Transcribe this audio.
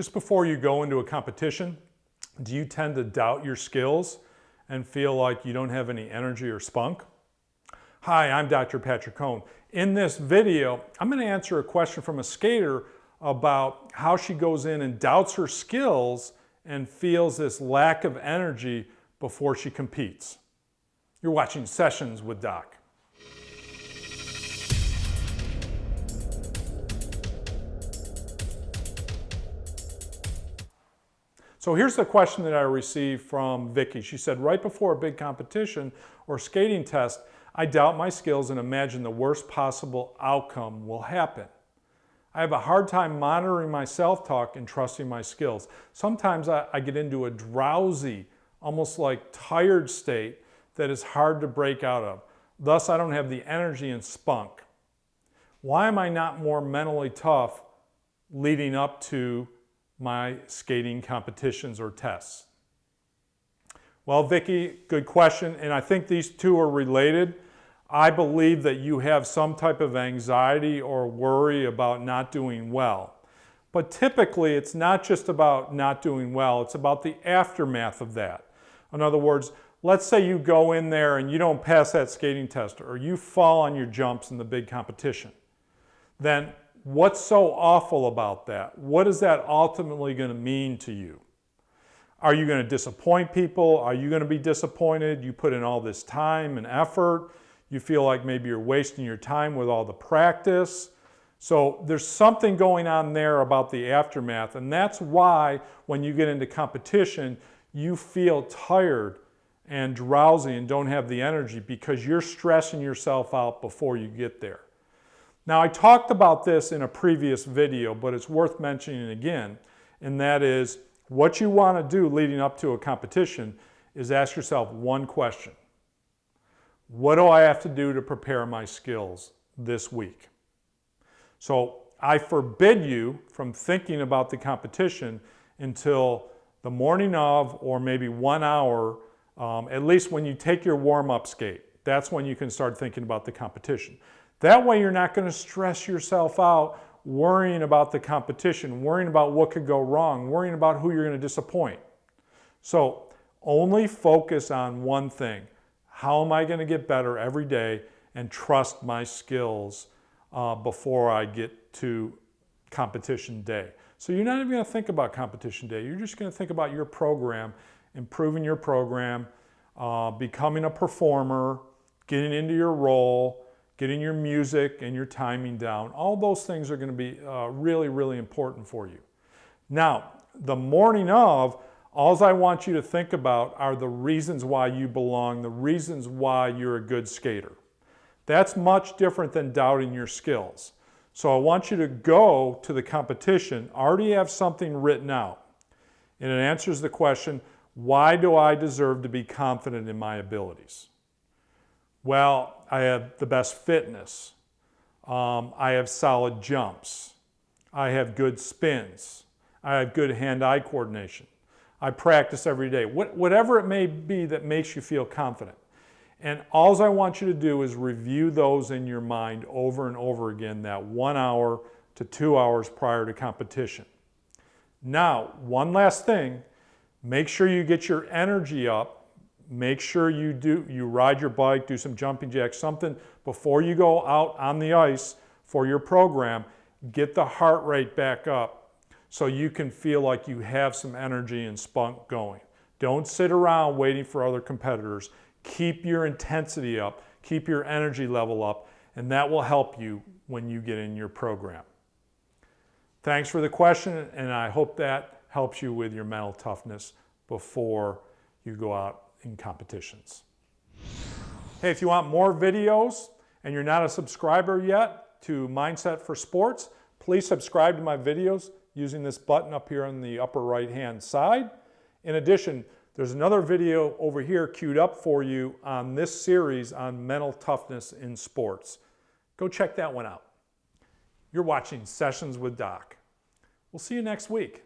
Just before you go into a competition, do you tend to doubt your skills and feel like you don't have any energy or spunk? Hi, I'm Dr. Patrick Cohn. In this video, I'm going to answer a question from a skater about how she goes in and doubts her skills and feels this lack of energy before she competes. You're watching Sessions with Doc. So here's the question that I received from Vicky. She said, right before a big competition or skating test, I doubt my skills and imagine the worst possible outcome will happen. I have a hard time monitoring my self-talk and trusting my skills. Sometimes I get into a drowsy, almost like tired state that is hard to break out of. Thus, I don't have the energy and spunk. Why am I not more mentally tough leading up to my skating competitions or tests? Well, Vicky, good question, and I think these two are related. I believe that you have some type of anxiety or worry about not doing well. But typically, it's not just about not doing well, it's about the aftermath of that. In other words, let's say you go in there and you don't pass that skating test, or you fall on your jumps in the big competition. Then what's so awful about that? What is that ultimately going to mean to you? Are you going to disappoint people? Are you going to be disappointed? You put in all this time and effort. You feel like maybe you're wasting your time with all the practice. So there's something going on there about the aftermath, and that's why when you get into competition, you feel tired and drowsy and don't have the energy because you're stressing yourself out before you get there. Now, I talked about this in a previous video, but it's worth mentioning again, and that is what you want to do leading up to a competition is ask yourself one question. What do I have to do to prepare my skills this week? So I forbid you from thinking about the competition until the morning of, or maybe 1 hour, at least when you take your warm-up skate. That's when you can start thinking about the competition. That way you're not going to stress yourself out worrying about the competition, worrying about what could go wrong, worrying about who you're going to disappoint. So only focus on one thing. How am I going to get better every day and trust my skills before I get to competition day? So you're not even going to think about competition day. You're just going to think about your program, improving your program, becoming a performer, getting into your role, getting your music and your timing down. All those things are going to be really, really important for you. Now, the morning of, all I want you to think about are the reasons why you belong, the reasons why you're a good skater. That's much different than doubting your skills. So I want you to go to the competition, already have something written out. And it answers the question, why do I deserve to be confident in my abilities? Well, I have the best fitness. I have solid jumps. I have good spins. I have good hand-eye coordination. I practice every day. Whatever it may be that makes you feel confident. And all I want you to do is review those in your mind over and over again, that 1 hour to 2 hours prior to competition. Now, one last thing, make sure you get your energy up. Make sure you ride your bike, do some jumping jacks, something before you go out on the ice for your program. Get the heart rate back up so you can feel like you have some energy and spunk going. Don't sit around waiting for other competitors. Keep your intensity up, keep your energy level up, and that will help you when you get in your program. Thanks for the question, and I hope that helps you with your mental toughness before you go out in competitions. Hey, if you want more videos and you're not a subscriber yet to Mindset for Sports, please subscribe to my videos using this button up here on the upper right hand side. In addition, there's another video over here queued up for you on this series on mental toughness in sports. Go check that one out. You're watching Sessions with Doc. We'll see you next week.